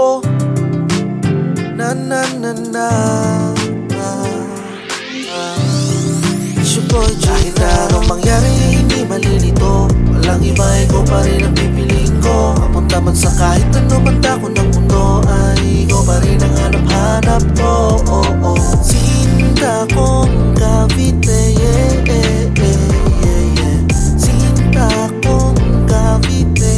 ko. Na na na na Issue ko kahit na anong mangyari hindi malilito. Walang iba, ikaw pa rin ang pipiliin ko. Mapunta man sa kahit ano banda ko ng mundo, ay ikaw pa rin ang hanap-hanap ko. Sinta kong Cavite, Sinta kong Cavite,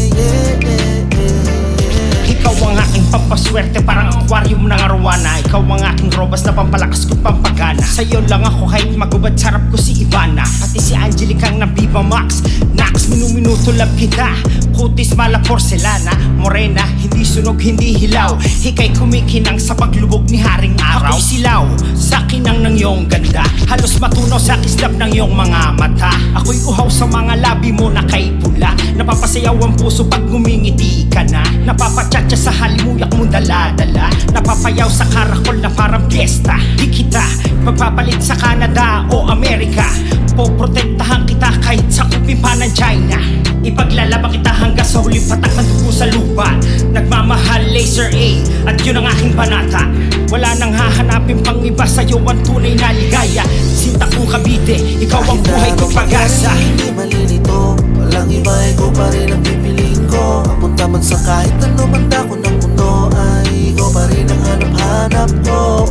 Ikaw ang aking pampaswerte, parang aquarium ng arwana. Ikaw ang aking robas na pampalakas ko't pampagana. Sa'yo lang ako kahit magubad, sarap ko si Ivana. Pati si Angelica ang Viva Max. Nax, minuminuto love kita. Kutis mala porcelana. Morena, hindi sunog, hindi hilaw. Ika'y kumikinang sa paglubog ni Haring Araw. Ako'y silaw, sa'kin ang ng iyong ganda. Halos matunaw sa kislap ng iyong mga mata. Ako'y uhaw sa mga labi mo na kay pula. Napapasayaw ang puso pag ngumingiti ka na. Napapatsyatsa sa halimuyak mong dala-dala. Napapayaw sa karakol na parang fiesta. Di kita magpapalit sa Canada o Amerika. Poprotektahan kita kahit sa kupin pa ng China. Ipaglalaba kita hanggang sa huling patak ng dugo sa lupa. Nagmamahal laser A at yun ang aking banata. Wala nang hahanapin pang iba, sa'yo ang tunay na ligaya. Sinta kong Cavite, ikaw ang buhay kong pag-asa. hindi malilito. Walang iba, ikaw pa rin ang pipiliin ko. Mapunta man sa kahit ano banda ko ng mundo, ay ikaw pa rin ang hanap-hanap ko.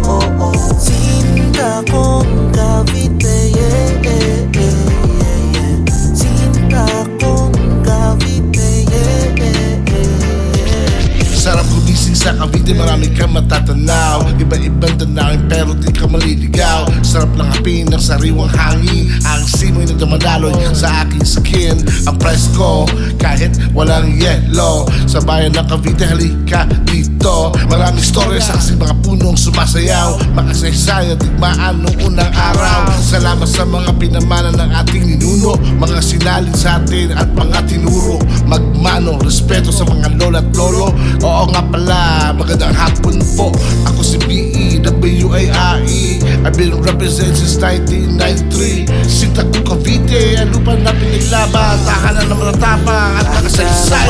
Sinta kong Cavite, Sinta kong Cavite, Sarap gumising sa Cavite, marami kang matatanaw. Iba-ibang tanawin pero di ka maliligaw. Sarap lang apin ng sariwang hangin. Ang simoy na dumadaloy sa aking skin. Ang presko kahit walang yelo. Sa bayan ng Cavite, halika dito. Maraming story sa kasing mga punong sumasayaw. Makasaysay at digmaan noong unang araw. Salamat sa mga pinamana ng ating ninuno. Mga sinalin sa atin at mga tinuro. Magmano, respeto sa mga lola at lolo. Oo nga pala, magandang hapon po. Ako si B.E. W.A.I.E. I've been representing since 1993. Sinta ko Cavite, ang lupa na pinaglaban. Tahanan ng mga tapang at makasaysay.